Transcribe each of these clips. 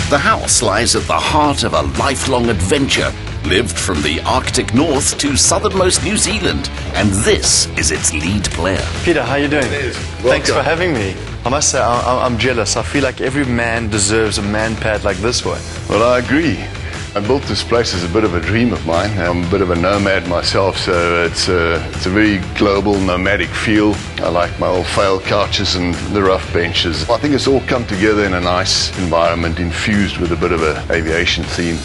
The house lies at the heart of a lifelong adventure, lived from the Arctic North to southernmost New Zealand, and this is its lead player. Peter, how are you doing? Thanks for having me. I must say, I'm jealous. I feel like every man deserves a man pad like this one. Well, I agree. I built this place as a bit of a dream of mine. I'm a bit of a nomad myself, so it's a very global, nomadic feel. I like my old fail couches and the rough benches. I think it's all come together in a nice environment, infused with a bit of an aviation theme.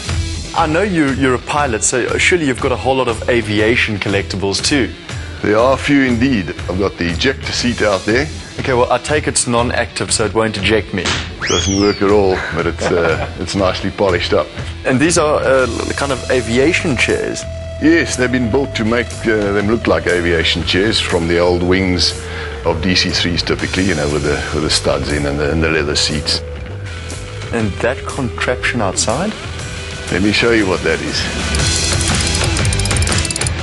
I know you're a pilot, so surely you've got a whole lot of aviation collectibles too. There are a few indeed. I've got the ejector seat out there. Okay, well, I take it's non-active, so it won't eject me. Doesn't work at all, but it's nicely polished up. And these are kind of aviation chairs. Yes, they've been built to make them look like aviation chairs from the old wings of DC-3s typically, you know, with the studs in and the leather seats. And that contraption outside? Let me show you what that is.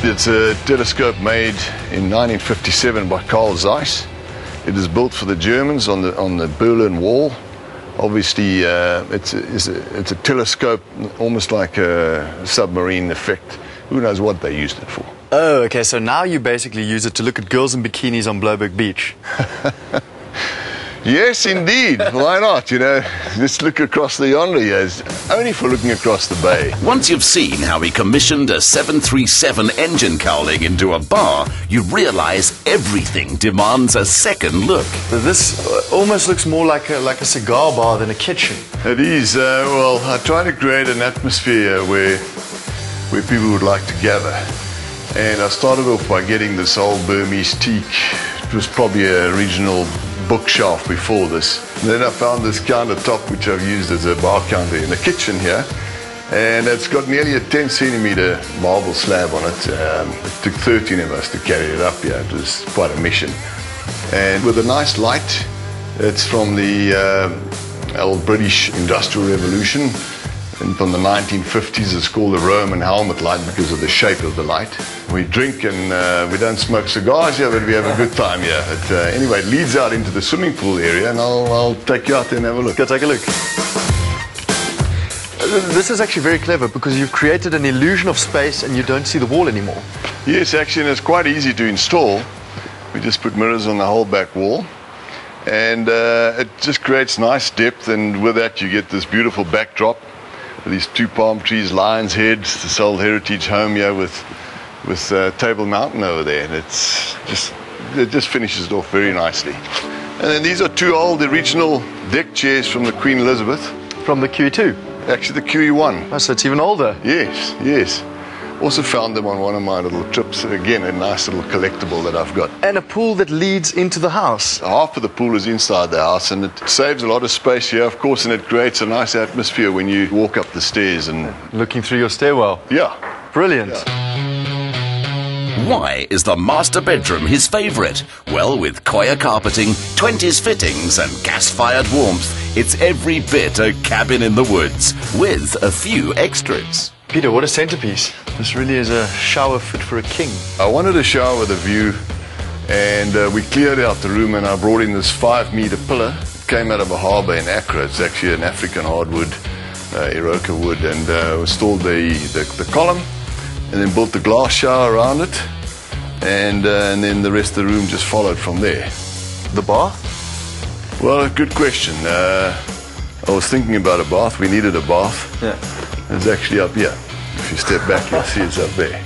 It's a telescope made in 1957 by Carl Zeiss. It is built for the Germans on the Berlin Wall. Obviously, it's a telescope, almost like a submarine effect. Who knows what they used it for? Oh, okay, so now you basically use it to look at girls in bikinis on Bloberg Beach. Yes, indeed. Why not? You know, just look across the yonder here. It's only for looking across the bay. Once you've seen how he commissioned a 737 engine cowling into a bar, you realize everything demands a second look. This almost looks more like a cigar bar than a kitchen. It is. Well, I try to create an atmosphere where people would like to gather. And I started off by getting this old Burmese teak. It was probably an original bookshelf before this. And then I found this countertop which I've used as a bar counter in the kitchen here, and it's got nearly a 10-centimeter marble slab on it. It took 13 of us to carry it up here. It was quite a mission. And with a nice light. It's from the old British Industrial Revolution, and from the 1950s. It's called the Roman helmet light because of the shape of the light. We drink and we don't smoke cigars here, but we have a good time here. Anyway, it leads out into the swimming pool area, and I'll take you out there and have a look. Go take a look. This is actually very clever because you've created an illusion of space and you don't see the wall anymore. Yes, actually, and it's quite easy to install. We just put mirrors on the whole back wall, and it just creates nice depth, and with that you get this beautiful backdrop. These two palm trees, lion's heads, this old heritage home here with Table Mountain over there, and it just finishes it off very nicely. And then these are two old original deck chairs from the Queen Elizabeth. From the QE2? Actually the QE1. Oh, so it's even older. Yes, yes. Also found them on one of my little trips. Again, a nice little collectible that I've got. And a pool that leads into the house. Half of the pool is inside the house, and it saves a lot of space here, of course, and it creates a nice atmosphere when you walk up the stairs and looking through your stairwell. Yeah. Brilliant. Yeah. Why is the master bedroom his favourite? Well, with Koya carpeting, 20s fittings and gas-fired warmth, it's every bit a cabin in the woods, with a few extras. Peter, what a centerpiece. This really is a shower fit for a king. I wanted a shower with a view, and we cleared out the room, and I brought in this 5-meter pillar. It came out of a harbour in Accra. It's actually an African hardwood, Iroka wood, and installed the column, and then built the glass shower around it, and then the rest of the room just followed from there. The bath? Well, good question. I was thinking about a bath. We needed a bath. Yeah. It's actually up here. If you step back, you'll see it's up there.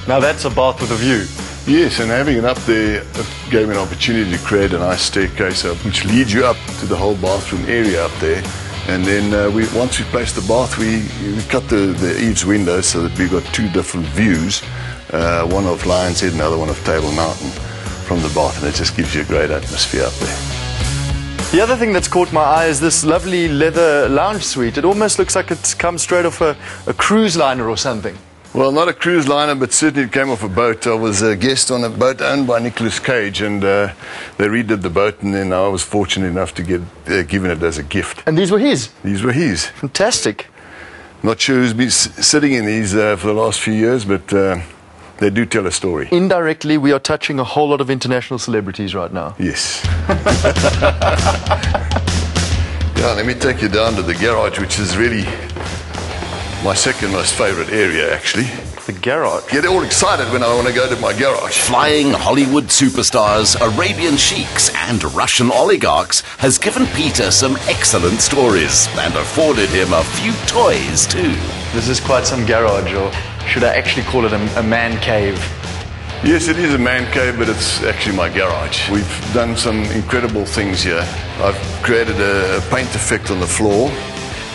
Now that's a bath with a view. Yes, and having it up there gave me an opportunity to create a nice staircase up, which leads you up to the whole bathroom area up there. And then once we placed the bath, we cut the eaves windows so that we've got two different views, one of Lion's Head and another one of Table Mountain from the bath, and it just gives you a great atmosphere up there. The other thing that's caught my eye is this lovely leather lounge suite. It almost looks like it's come straight off a cruise liner or something. Well, not a cruise liner, but certainly it came off a boat. I was a guest on a boat owned by Nicolas Cage, and they redid the boat, and then I was fortunate enough to get given it as a gift. And these were his? These were his. Fantastic. Not sure who's been sitting in these for the last few years, but they do tell a story. Indirectly, we are touching a whole lot of international celebrities right now. Yes. Yeah, let me take you down to the garage, which is really my second most favorite area, actually. The garage. Get all excited when I want to go to my garage. Flying Hollywood superstars, Arabian sheiks and Russian oligarchs has given Peter some excellent stories and afforded him a few toys too. This is quite some garage, or should I actually call it a man cave? Yes, it is a man cave, but it's actually my garage. We've done some incredible things here. I've created a paint effect on the floor,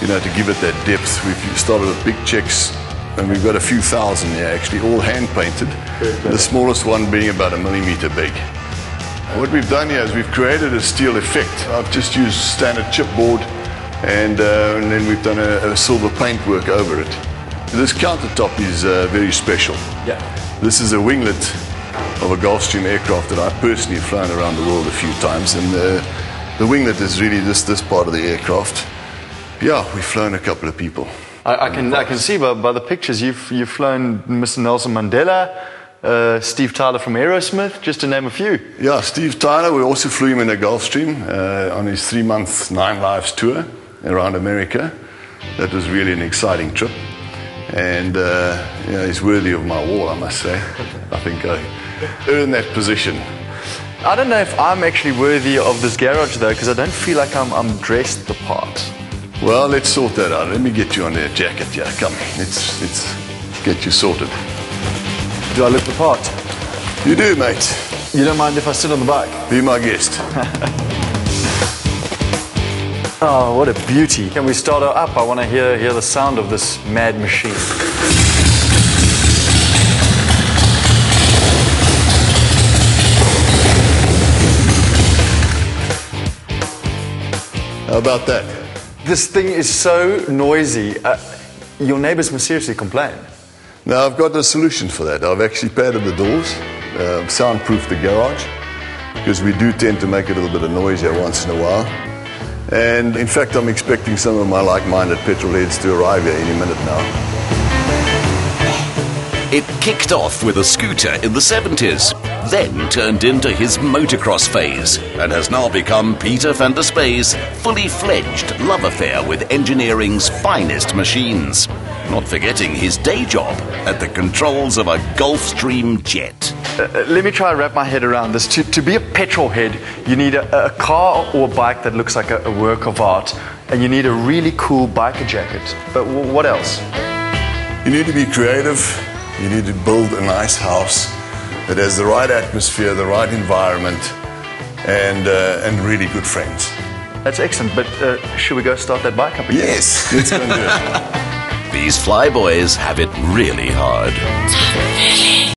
you know, to give it that depth. We've started with big checks, and we've got a few thousand here, actually, all hand painted. The smallest one being about 1 millimeter big. What we've done here is we've created a steel effect. I've just used standard chipboard, and then we've done a silver paint work over it. This countertop is very special. Yeah. This is a winglet of a Gulfstream aircraft that I've personally flown around the world a few times, and the winglet is really this part of the aircraft. Yeah, we've flown a couple of people. I can see by the pictures you've flown Mr. Nelson Mandela, Steve Tyler from Aerosmith, just to name a few. Yeah, Steve Tyler, we also flew him in a Gulfstream on his 3-month 9 Lives tour around America. That was really an exciting trip. And he's worthy of my wall, I must say. I think I earned that position. I don't know if I'm actually worthy of this garage though, because I don't feel like I'm dressed the part. Well, let's sort that out. Let me get you on that jacket. Yeah, come. Let's get you sorted. Do I look the part? You do, mate. You don't mind if I sit on the bike? Be my guest. Oh, what a beauty. Can we start her up? I want to hear the sound of this mad machine. How about that? This thing is so noisy. Your neighbors must seriously complain. Now, I've got a solution for that. I've actually padded the doors, soundproofed the garage, because we do tend to make a little bit of noise here once in a while. And in fact, I'm expecting some of my like-minded petrol heads to arrive here any minute now. It kicked off with a scooter in the 70s, then turned into his motocross phase, and has now become Peter van der Spey's fully fledged love affair with engineering's finest machines. Not forgetting his day job at the controls of a Gulfstream jet. Let me try and wrap my head around this. To be a petrol head, you need a car or a bike that looks like a work of art, and you need a really cool biker jacket. But what else? You need to be creative. You need to build a nice house that has the right atmosphere, the right environment, and really good friends. That's excellent, but should we go start that bike up again? Yes, let's go and do it. These flyboys have it really hard.